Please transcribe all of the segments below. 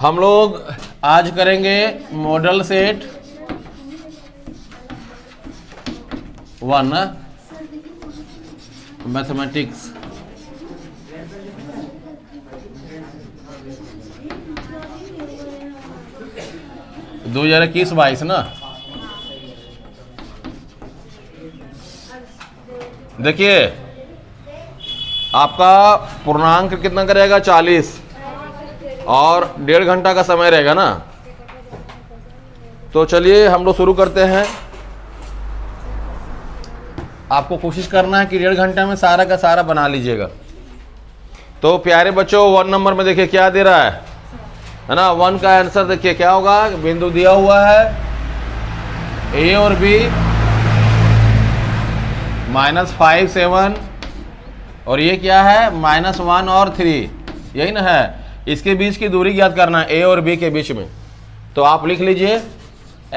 हम लोग आज करेंगे मॉडल सेट 1 मैथमेटिक्स। दो 2021-22 ना। देखिए आपका पूर्णांक कितना करेगा 40 और 1.5 घंटा का समय रहेगा ना। तो चलिए हम लोग शुरू करते हैं। आपको कोशिश करना है कि 1.5 घंटा में सारा का सारा बना लीजिएगा। तो प्यारे बच्चों 1 नंबर में देखिए क्या दे रहा है ना। 1 का आंसर देखिए क्या होगा। बिंदु दिया हुआ है ए और बी -5 7 और ये क्या है -1 और 3, यही ना है। इसके बीच की दूरी ज्ञात करना है ए और बी के बीच में। तो आप लिख लीजिए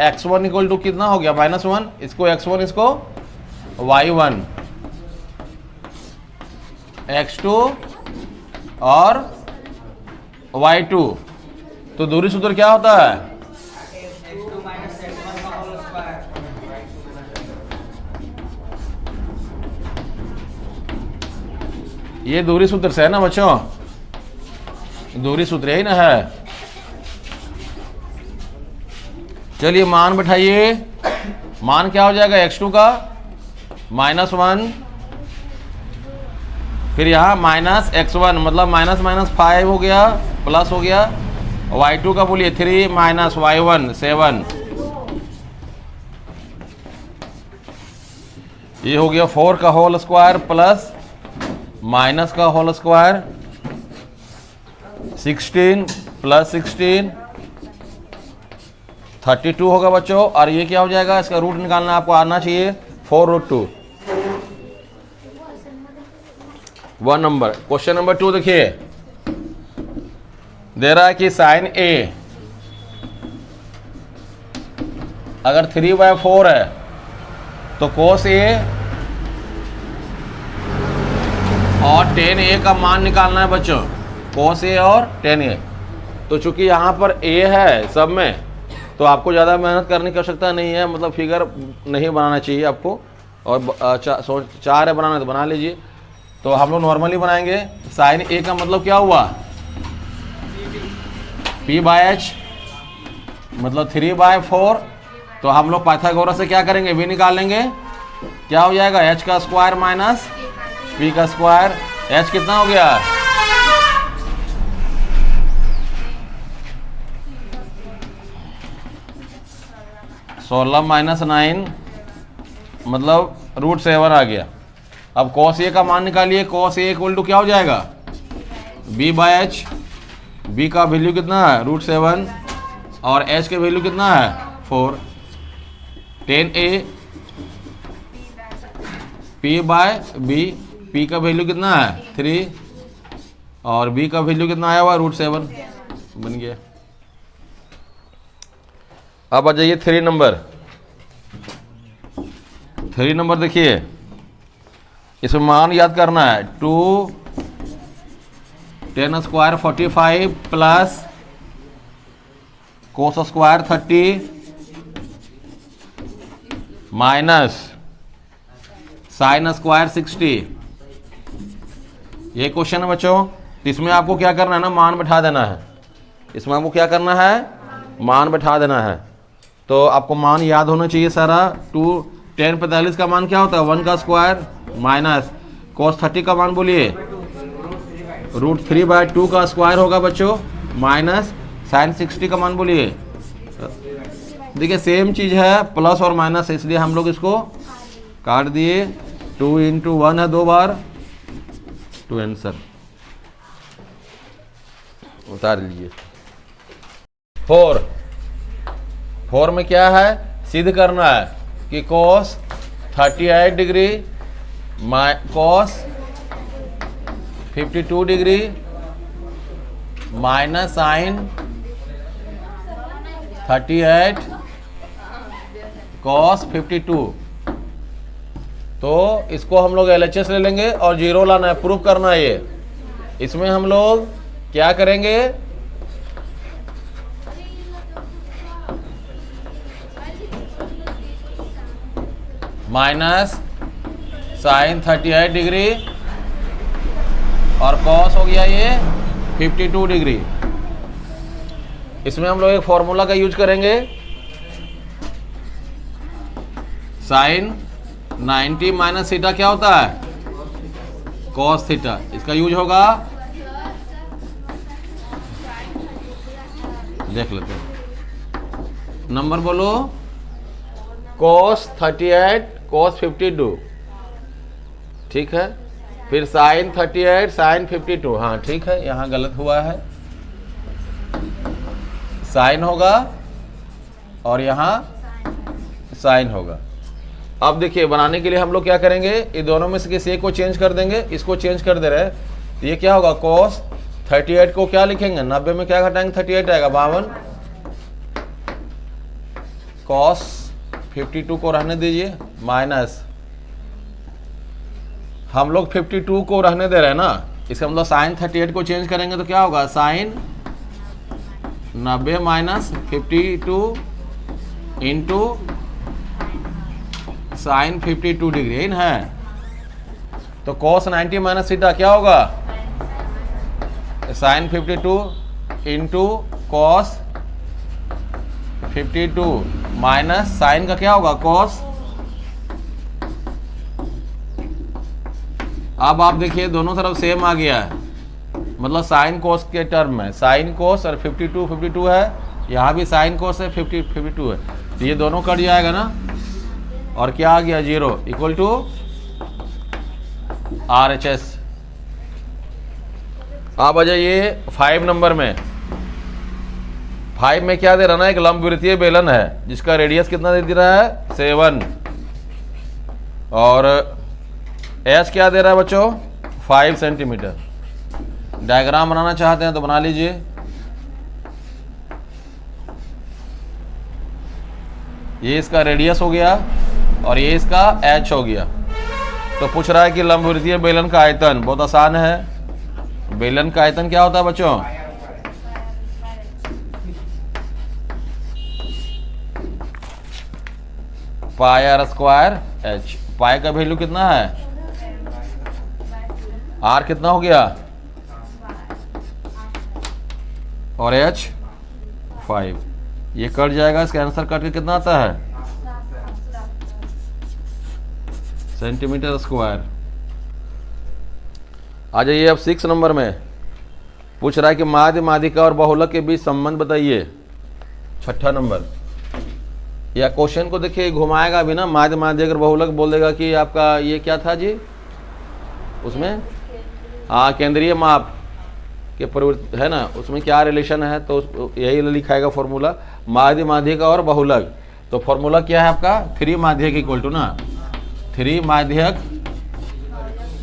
x1 इक्वल टू कितना हो गया -1, इसको x1 इसको y1, x2 और y2। तो दूरी सूत्र क्या होता है ये दूरी सूत्र से है ना बच्चों, दूरी सूत्र यही ना है। चलिए मान बैठाइए। मान क्या हो जाएगा x2 का -1, फिर यहाँ -x1 मतलब -5 हो गया प्लस हो गया, y2 का बोलिए 3 -y1 7, ये हो गया 4 का होल स्क्वायर प्लस माइनस का होल स्क्वायर 16 प्लस 16 32 होगा बच्चों। और ये क्या हो जाएगा, इसका रूट निकालना आपको आना चाहिए 4√2। 1 नंबर। क्वेश्चन नंबर 2 देखिए दे रहा है कि साइन ए अगर 3/4 है तो कोस ए और tan a का मान निकालना है बच्चों, cos a और tan a। तो चूंकि यहाँ पर a है सब में तो आपको ज़्यादा मेहनत करने की आवश्यकता नहीं है, मतलब फिगर नहीं बनाना चाहिए आपको। और 4 है बनाना तो बना लीजिए। तो हम लोग नॉर्मली बनाएंगे। साइन a का मतलब क्या हुआ p/h मतलब 3/4। तो हम लोग पाइथागोरस से क्या करेंगे v निकालेंगे, क्या हो जाएगा h का स्क्वायर माइनस p का स्क्वायर। h कितना हो गया 16 - 9 मतलब √7 आ गया। अब cos a का मान निकालिए। cos a इक्वल टू क्या हो जाएगा b/h। b का वैल्यू कितना है √7 और h के वैल्यू कितना है 4। tan a p/b, p का वैल्यू कितना है 3 और b का वैल्यू कितना आया हुआ √7 बन गया। अब आ जाइए 3 नंबर। 3 नंबर देखिए इसमें मान याद करना है 2 tan square 45 plus cos square 30 minus sine square 60। ये क्वेश्चन है बच्चों। इसमें आपको क्या करना है ना, मान बैठा देना है। इसमें आपको क्या करना है, मान बैठा देना है। तो आपको मान याद होना चाहिए सारा। 2 tan 45 का मान क्या होता है 1 का स्क्वायर माइनस cos 30 का मान बोलिए √3/2 का स्क्वायर होगा बच्चों माइनस साइन 60 का मान बोलिए। देखिए सेम चीज़ है, प्लस और माइनस, इसलिए हम लोग इसको काट दिए। 2 × 1 है 2 बार, 2 आंसर उतार लीजिए। 4 में क्या है, सिद्ध करना है कि cos 38 degree cos 52 degree minus sine 38 cos 52। तो इसको हम लोग LHS ले लेंगे और 0 लाना है, प्रूफ करना है ये। इसमें हम लोग क्या करेंगे माइनस साइन 38 डिग्री और कॉस हो गया ये 52 डिग्री। इसमें हम लोग एक फॉर्मूला का यूज करेंगे, साइन 90 माइनस थीटा क्या होता है, कॉस थीटा। इसका यूज होगा, देख लेते हैं, नंबर बोलो, cos 38 cos 52, ठीक है। फिर साइन 38 साइन 52, हाँ ठीक है, यहाँ गलत हुआ है, साइन होगा और यहाँ साइन होगा। अब देखिए बनाने के लिए हम लोग क्या करेंगे, ये दोनों में से किसी एक को चेंज कर देंगे, इसको चेंज कर दे रहे हैं, तो ये क्या होगा, cos 38 को क्या लिखेंगे, 90 में क्या घटाएंगे, 38 आएगा 52, cos 52 को रहने दीजिए, माइनस हम लोग 52 को रहने दे रहे हैं ना, इसका मतलब साइन 38 को चेंज करेंगे तो क्या होगा, sine 90 minus 52 into sine 52 degree है। तो cos 90 माइनस थीटा क्या होगा, sine 52 into cos 52 minus sine का क्या होगा, कॉस। अब आप देखिए दोनों तरफ सेम आ गया है, मतलब साइन कोस के टर्म में साइन कोस और 52 है, यहाँ भी साइन कोस है, 52 है, तो ये दोनों कट जाएगा ना, और क्या आ गया, 0 इक्वल टू RHS। अब आ जाइए 5 नंबर में। 5 में क्या दे रहा ना, एक लंबवृत्तीय बेलन है जिसका रेडियस कितना दे रहा है, 7, और एच क्या दे रहा है बच्चों, 5 सेंटीमीटर। डायग्राम बनाना चाहते हैं तो बना लीजिए। ये इसका रेडियस हो गया और ये इसका एच हो गया। तो पूछ रहा है कि लंबवृत्तीय बेलन का आयतन, बहुत आसान है, बेलन का आयतन क्या होता है बच्चों, पाई आर स्क्वायर एच। पाई का वैल्यू कितना है, आर कितना हो गया, और एच 5। ये कट जाएगा, इसका आंसर कट के कितना आता है, सेंटीमीटर स्क्वायर। आ जाइए अब 6 नंबर में। पूछ रहा है कि माध्य माध्यिका और बहुलक के बीच संबंध बताइए, 6ठा नंबर। या क्वेश्चन को देखिए घुमाएगा भी ना, माध्य माध्यिका और बहुलक बोल देगा कि आपका ये क्या था जी, उसमें हाँ केंद्रीय माप के परिवर्तित है ना, उसमें क्या रिलेशन है, तो यही लिखाएगा फॉर्मूला, माध्य माध्यिका और बहुलक। तो फॉर्मूला क्या है आपका, 3 माध्यक इक्वल टू ना, 3 माध्यक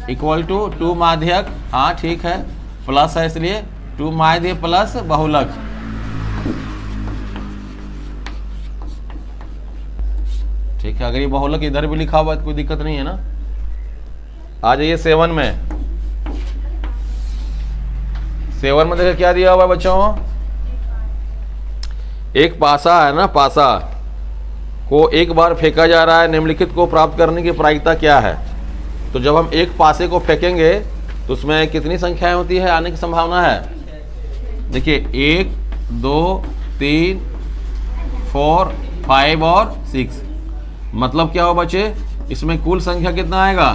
इक्वल टू 2 माध्यक, हाँ ठीक है, प्लस है इसलिए 2 माध्य प्लस बहुलक। ठीक है, अगर ये बहुलक इधर भी लिखा हुआ है तो कोई दिक्कत नहीं है ना। आ जाइए 7 में। 7 में देखिए क्या दिया हुआ है बच्चों, एक पासा है ना, पासा को एक बार फेंका जा रहा है, निम्नलिखित को प्राप्त करने की प्रायिकता क्या है। तो जब हम एक पासे को फेंकेंगे तो उसमें कितनी संख्याएं होती है, आने की संभावना है, देखिए 1 2 3 4 5 और 6। मतलब क्या हो बच्चे, इसमें कुल संख्या कितना आएगा,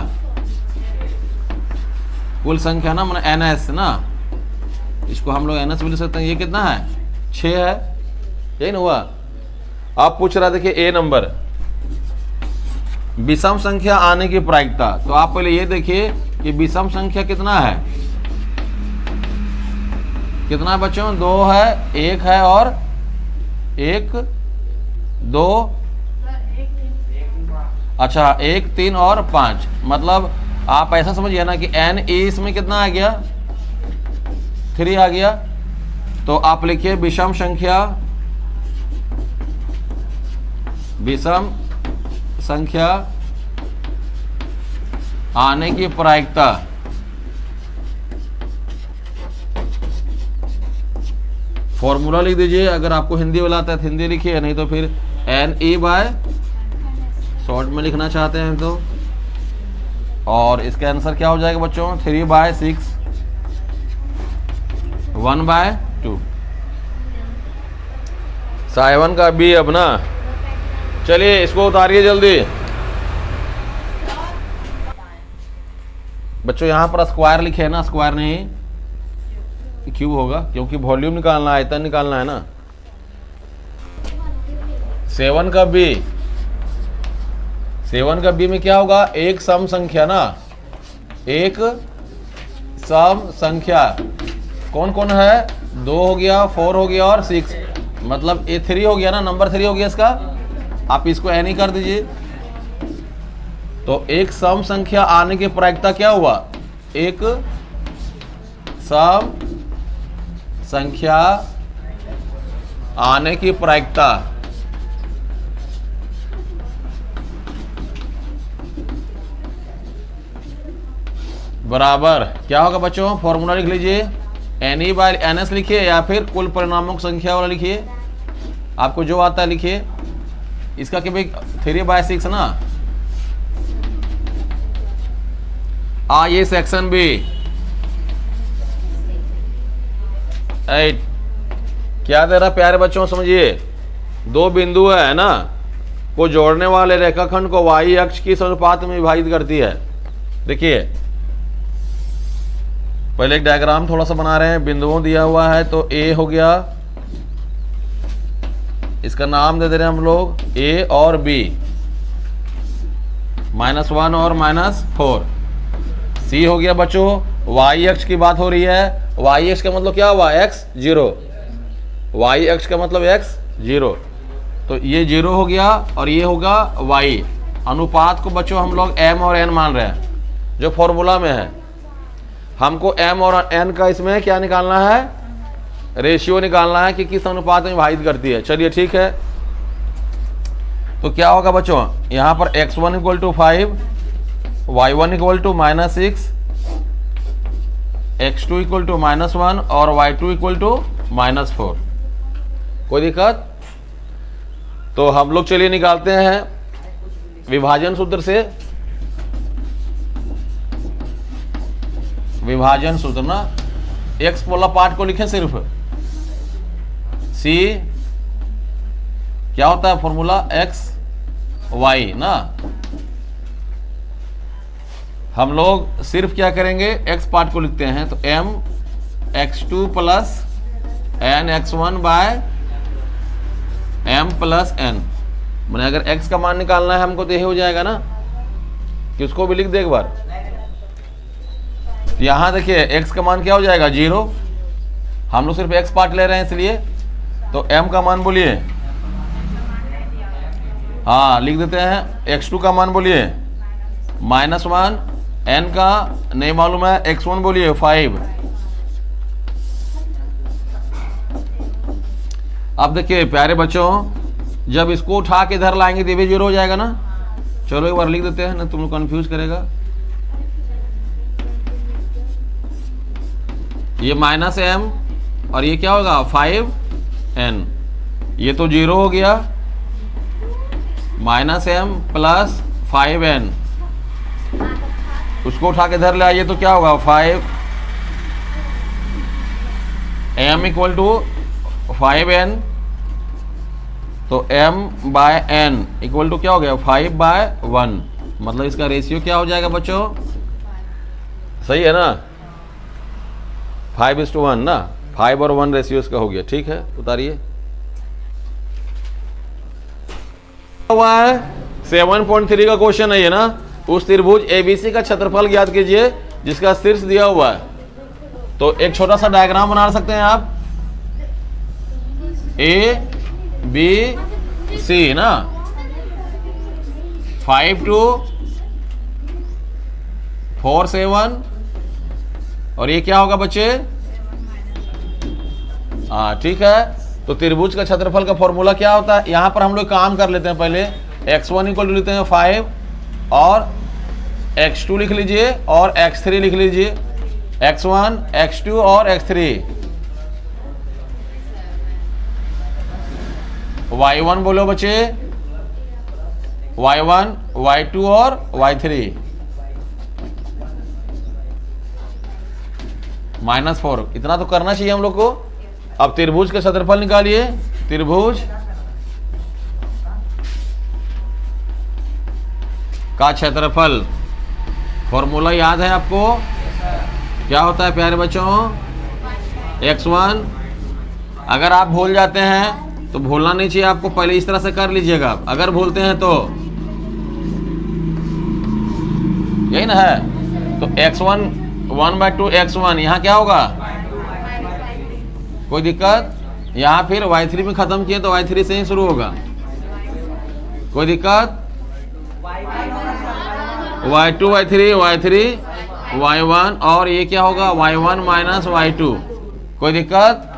कुल संख्या ना मतलब NS ना, इसको हम लोग NS भी लिख सकते हैं। ये कितना है, 6 है, यही ना हुआ। आप पूछ रहा देखिए A नंबर, विषम संख्या आने की प्रायिकता। तो आप पहले ये देखिए कि विषम संख्या कितना है, कितना बच्चों, 2 है, 1 है और 1 2, अच्छा 1 3 और 5। मतलब आप ऐसा समझिए ना कि NE इसमें कितना आ गया, 3 आ गया। तो आप लिखिए विषम संख्या, विषम संख्या आने की प्रायिकता। फॉर्मूला लिख दीजिए, अगर आपको हिंदी वाला आता है तो हिंदी लिखिए, नहीं तो फिर NE बाय शॉर्ट में लिखना चाहते हैं तो, और इसका आंसर क्या हो जाएगा बच्चों? 3/6 1/2। 7 का बी अब ना, चलिए इसको उतारिए जल्दी बच्चों। यहाँ पर स्क्वायर लिखे है ना, स्क्वायर नहीं क्यूब होगा, क्योंकि वॉल्यूम निकालना है, आयतन निकालना है ना। 7 का बी, 7 का बी में क्या होगा? एक सम संख्या ना, एक सम संख्या कौन कौन है? 2 हो गया, 4 हो गया और 6, मतलब ये 3 हो गया ना, नंबर 3 हो गया इसका। आप इसको एन ही कर दीजिए। तो एक सम संख्या आने की प्रायिकता क्या हुआ? एक सम संख्या आने की प्रायिकता बराबर क्या होगा बच्चों? फॉर्मूला लिख लीजिए, NE/NS लिखिए या फिर कुल परिणामों की संख्या वाला लिखिए, आपको जो आता है लिखिए। इसका कि भाई 3/6 ना। ये सेक्शन बी 8 क्या दे रहा प्यारे बच्चों? समझिए, 2 बिंदु है ना, को जोड़ने वाले रेखाखंड को y अक्ष की अनुपात में विभाजित करती है। देखिए पहले एक डायग्राम थोड़ा सा बना रहे हैं, बिंदुओं दिया हुआ है तो A हो गया, इसका नाम दे दे रहे हैं हम लोग A और B, -1 और -4। C हो गया बच्चों, y अक्ष की बात हो रही है। y अक्ष का मतलब क्या हुआ? x 0, y अक्ष का मतलब x 0, तो ये 0 हो गया और ये होगा y। अनुपात को बच्चों हम लोग m और n मान रहे हैं जो फॉर्मूला में है। हमको m और n का इसमें क्या निकालना है? रेशियो निकालना है कि किस अनुपात में विभाजित करती है। चलिए ठीक है, तो क्या होगा बच्चों? यहाँ पर x1 = 5, y1 = -6, x2 = -1 और y2 = -4। कोई दिक्कत? तो हम लोग चलिए निकालते हैं विभाजन सूत्र से। विभाजन सूत्र ना, x वाला पार्ट को लिखें सिर्फ, c क्या होता है फॉर्मूला? x y ना। हम लोग सिर्फ क्या करेंगे? x पार्ट को लिखते हैं, तो m x2 + n x1 / m + n। मैंने अगर x का मान निकालना है हमको तो यही हो जाएगा ना, कि उसको भी लिख दे एक बार। यहां देखिए x का मान क्या हो जाएगा? 0। हम लोग सिर्फ x पार्ट ले रहे हैं इसलिए, तो m का मान बोलिए, हाँ लिख देते हैं। x2 का मान बोलिए -1, n का नहीं मालूम है, x1 बोलिए 5। अब देखिए प्यारे बच्चों, जब इसको उठा के इधर लाएंगे तो ये भी 0 हो जाएगा ना। चलो एक बार लिख देते हैं ना, तुम लोग कंफ्यूज करेगा। ये -m और ये क्या होगा? 5n। ये तो 0 हो गया, -m + 5n। उसको उठा के इधर ले आइए तो क्या होगा? 5m = 5n, तो m/n = क्या हो गया? 5/1। मतलब इसका रेशियो क्या हो जाएगा बच्चों? सही है ना, 5:1 ना, 5 और 1 रेशियो इसका हो गया। ठीक है, उतारिए। 7.3 का क्वेश्चन है ये ना। उस त्रिभुज ABC का क्षेत्रफल ज्ञात कीजिए जिसका शीर्ष दिया हुआ है। तो एक छोटा सा डायग्राम बना सकते हैं आप, ABC ना, 5 2 4 7, और ये क्या होगा बच्चे? ठीक है। तो त्रिभुज का क्षेत्रफल का फॉर्मूला क्या होता है? यहां पर हम लोग काम कर लेते हैं। पहले x1 = लेते हैं 5 और x2 लिख लीजिए और x3 लिख लीजिए, x1 x2 और x3। y1 बोलो बच्चे, y1, y2 और y3 -4। इतना तो करना चाहिए हम लोग को। अब त्रिभुज का क्षेत्रफल निकालिए। त्रिभुज का क्षेत्रफल फॉर्मूला याद है आपको? क्या होता है प्यारे बच्चों? x1। अगर आप भूल जाते हैं तो भूलना नहीं चाहिए आपको, पहले इस तरह से कर लीजिएगा। अगर भूलते हैं तो यही ना है। तो x1 1/2 x1, यहाँ क्या होगा? कोई दिक्कत? यहाँ फिर y3 में खत्म किए तो y3 से ही शुरू होगा। कोई दिक्कत? y2 y3 y3 y1 और ये क्या होगा? y1 minus y2। कोई दिक्कत?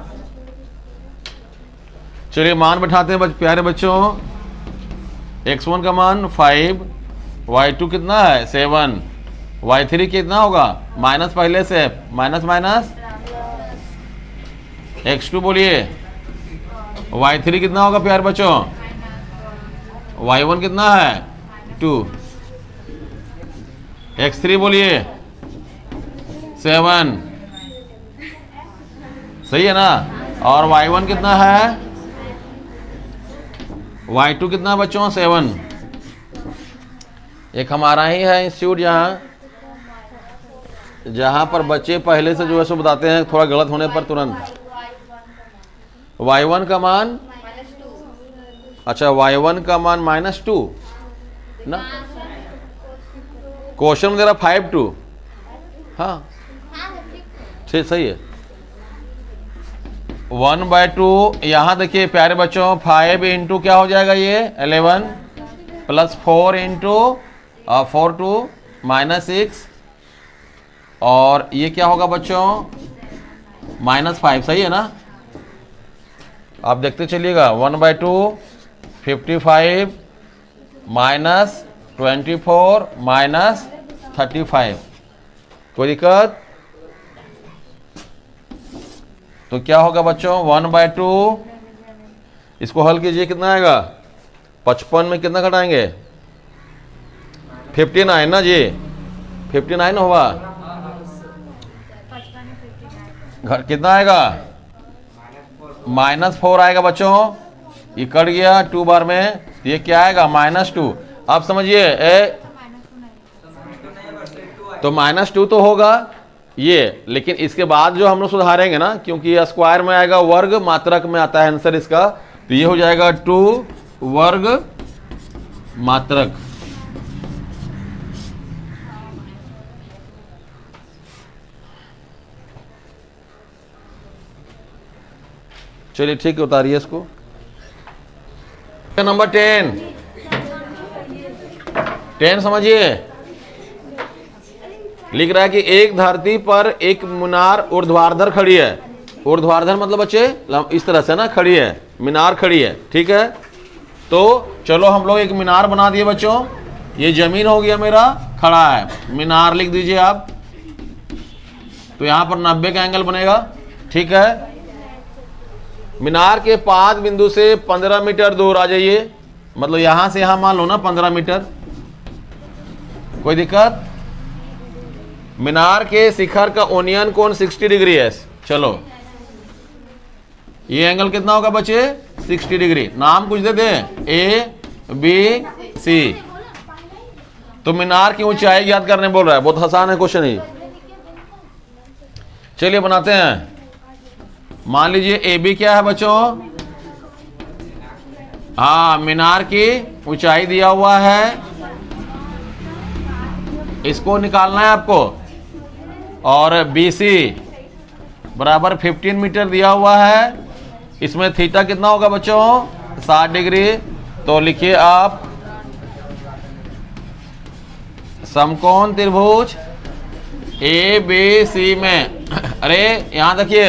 चलिए मान बैठाते हैं प्यारे बच्चों। x1 का मान 5, y2 कितना है? 7, y3 कितना होगा? माइनस पहले से, माइनस माइनस x2 बोलिए। y3 कितना होगा प्यारे बच्चों? y1 कितना है? 2। x3 बोलिए 7। सही है ना? और y1 कितना है? y2 कितना बच्चों? 7। एक हमारा ही है इंस्टीट्यूट जहां पर बच्चे पहले से जो है सो बताते हैं थोड़ा गलत होने पर तुरंत। y1 का मान, अच्छा y1 का मान -2 ना। क्वेश्चन में दे रहा 5-2। हाँ ठीक, सही है। 1/2 यहाँ देखिए प्यारे बच्चों, 5 इंटू क्या हो जाएगा? ये 11 प्लस 4 इंटू 4 2 -6 और ये क्या होगा बच्चों? -5। सही है ना? आप देखते चलिएगा। 1/2 55 -24 -35। कोई दिक्कत? तो क्या होगा बच्चों? 1/2 इसको हल कीजिए, कितना आएगा? 55 में कितना घटाएंगे? 59 ना जी? 59 होगा। घर कितना आएगा? -4 आएगा बच्चों। ये कट गया 2 बार में, ये क्या आएगा? -2। आप समझिए तो -2 तो होगा ये, लेकिन इसके बाद जो हम लोग सुधारेंगे ना, क्योंकि ये स्क्वायर में आएगा, वर्ग मात्रक में आता है आंसर इसका, तो ये हो जाएगा 2 वर्ग मात्रक। चलिए ठीक है, उतारिए इसको। नंबर 10 समझिए। लिख रहा है कि एक धरती पर एक मीनार ऊर्ध्वाधर खड़ी है। ऊर्ध्वाधर मतलब बच्चे इस तरह से ना खड़ी है, मीनार खड़ी है। ठीक है, तो चलो हम लोग एक मीनार बना दिए बच्चों। ये जमीन हो गया मेरा, खड़ा है। मीनार लिख दीजिए आप। तो यहां पर 90 का एंगल बनेगा। ठीक है, मीनार के पाद बिंदु से 15 मीटर दूर आ जाइए। मतलब यहां से यहां मान लो ना 15 मीटर। कोई दिक्कत? मीनार के शिखर का ओनियन कोण 60 डिग्री है। चलो ये एंगल कितना होगा बच्चे? 60 डिग्री। नाम कुछ दे दे, ABC। तो मीनार की ऊंचाई याद करने बोल रहा है। बहुत आसान है क्वेश्चन ही। चलिए बनाते हैं। मान लीजिए AB क्या है बच्चों? हाँ, मीनार की ऊंचाई दिया हुआ है, इसको निकालना है आपको। और BC बराबर 15 मीटर दिया हुआ है। इसमें थीटा कितना होगा बच्चों? 60 डिग्री। तो लिखिए आप समकोण त्रिभुज ABC में अरे यहां देखिए,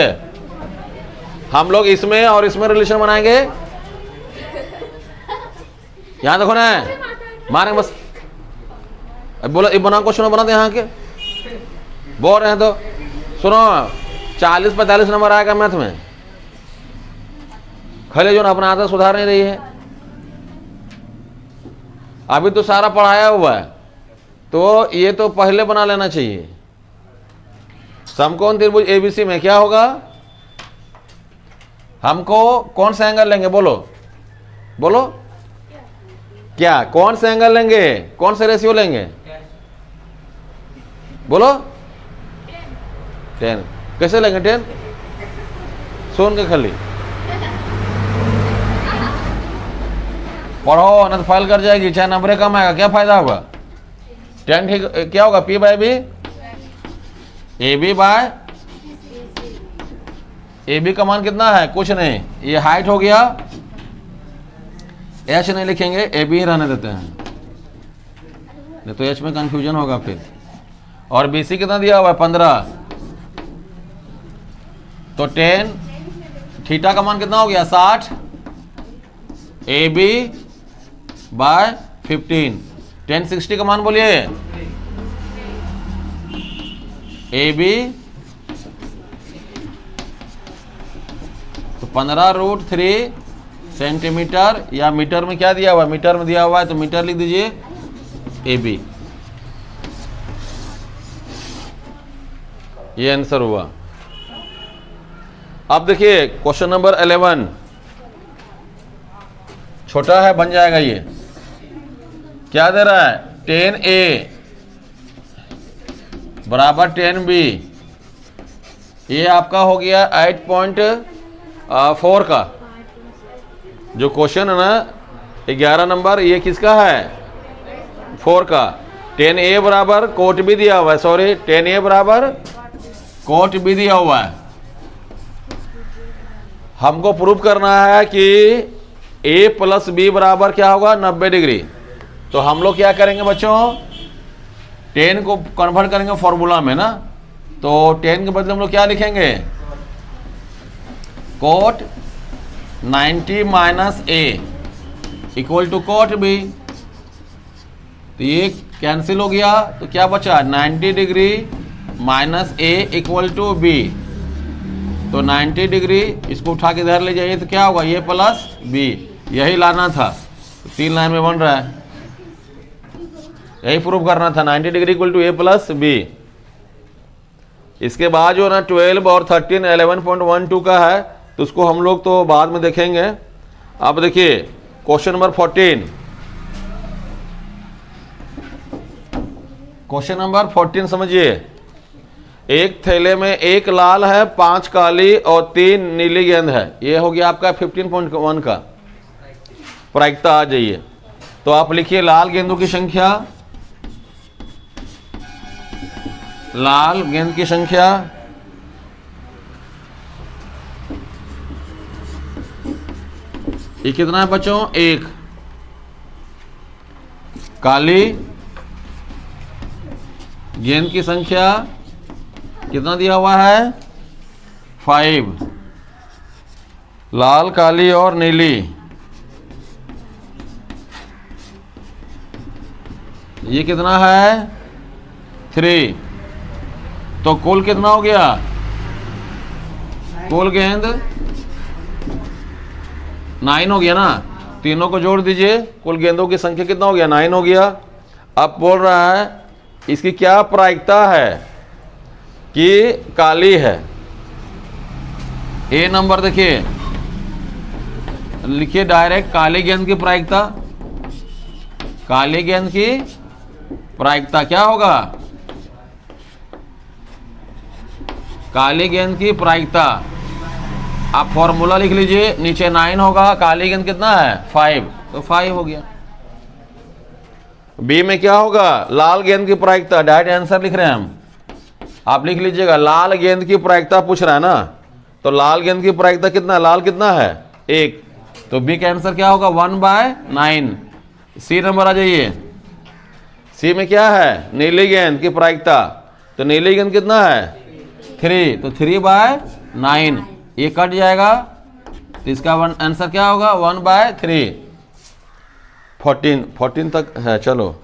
हम लोग इसमें और इसमें रिलेशन बनाएंगे। यहां देखो ना, मारेंगे बस। बोला ये बना क्वेश्चन बना दे यहाँ के, बोल रहे हैं तो सुनो। 40-45 नंबर आएगा मैथ में। खले जो अपना आदत सुधार नहीं रही है। अभी तो सारा पढ़ाया हुआ है, तो ये तो पहले बना लेना चाहिए। समकोण त्रिभुज एबीसी में क्या होगा, हमको कौन सा एंगल लेंगे, बोलो बोलो, क्या कौन सा एंगल लेंगे, कौन सा रेशियो लेंगे, बोलो 10। कैसे लेंगे 10? सुन के खाली पढ़ो, ना तो फाइल कर जाएगी, चाहे नंबर कम आएगा, क्या फायदा होगा। 10 ठीक क्या होगा, P by b, a b by a b का मान कितना है, कुछ नहीं, ये हाइट हो गया, एच नहीं लिखेंगे, ए बी ही रहने देते हैं, नहीं तो एच में कंफ्यूजन होगा फिर। और बी सी कितना दिया हुआ है 15, तो 10 थीटा का मान कितना हो गया 60, ए बी बाय 15, 10 60 का मान बोलिए, ए बी तो 15√3 सेंटीमीटर, या मीटर में क्या दिया हुआ है, मीटर में दिया हुआ है तो मीटर लिख दीजिए, ए बी। ये आंसर हुआ। अब देखिए क्वेश्चन नंबर 11, छोटा है बन जाएगा ये। क्या दे रहा है, 10A बराबर 10B, ये आपका हो गया 8.4 का जो क्वेश्चन है ना 11 नंबर, ये किसका है 4 का। 10A बराबर कोट भी दिया हुआ है, सॉरी 10A बराबर कोट भी दिया हुआ है। हमको प्रूफ करना है कि A प्लस B बराबर क्या होगा 90 डिग्री। तो हम लोग क्या करेंगे बच्चों, 10 को कन्वर्ट करेंगे फॉर्मूला में ना, तो 10 के बदले हम लोग क्या लिखेंगे, cot 90 minus A equal to cot B। तो ये कैंसिल हो गया, तो क्या बचा 90 degree minus A equal to B। तो 90 डिग्री इसको उठा के इधर ले जाइए तो क्या होगा, ये प्लस B, यही लाना था। तो 3 लाइन में बन रहा है, यही प्रूफ करना था, 90 degree equal to A plus B। इसके बाद जो ना 12 और 13 11.12 का है, तो उसको हम लोग तो बाद में देखेंगे। अब देखिए क्वेश्चन नंबर 14, क्वेश्चन नंबर 14 समझिए। एक थैले में एक लाल है, 5 काली और 3 नीली गेंद है। ये हो गया आपका 15.1 का प्रायिकता आ जाइए। तो आप लिखिए लाल गेंदों की संख्या, लाल गेंद की संख्या ये कितना है बच्चों, 1। काली गेंद की संख्या कितना दिया हुआ है 5। लाल काली और नीली ये कितना है 3। तो कुल कितना हो गया, कुल गेंद 9 हो गया ना, तीनों को जोड़ दीजिए, कुल गेंदों की संख्या कितना हो गया 9 हो गया। अब बोल रहा है इसकी क्या प्रायिकता है कि काली है। ए नंबर देखिए, लिखिए डायरेक्ट काली गेंद की प्रायिकता, काली गेंद की प्रायिकता क्या होगा, काली गेंद की प्रायिकता। आप फॉर्मूला लिख लीजिए, नीचे 9 होगा, काली गेंद कितना है 5, तो 5 हो गया। बी में क्या होगा, लाल गेंद की प्रायिकता, डायरेक्ट आंसर लिख रहे हैं हम, आप लिख लीजिएगा लाल गेंद की प्रायिकता पूछ रहा है ना, तो लाल गेंद की प्रायिकता कितना, लाल कितना है 1, तो बी का आंसर क्या होगा 1/9। सी नंबर आ जाइए, सी में क्या है नीली गेंद की प्रायिकता, तो नीली गेंद कितना है 3, तो 3/9, ये कट जाएगा, तो इसका आंसर क्या होगा 1/3। 14 तक है, चलो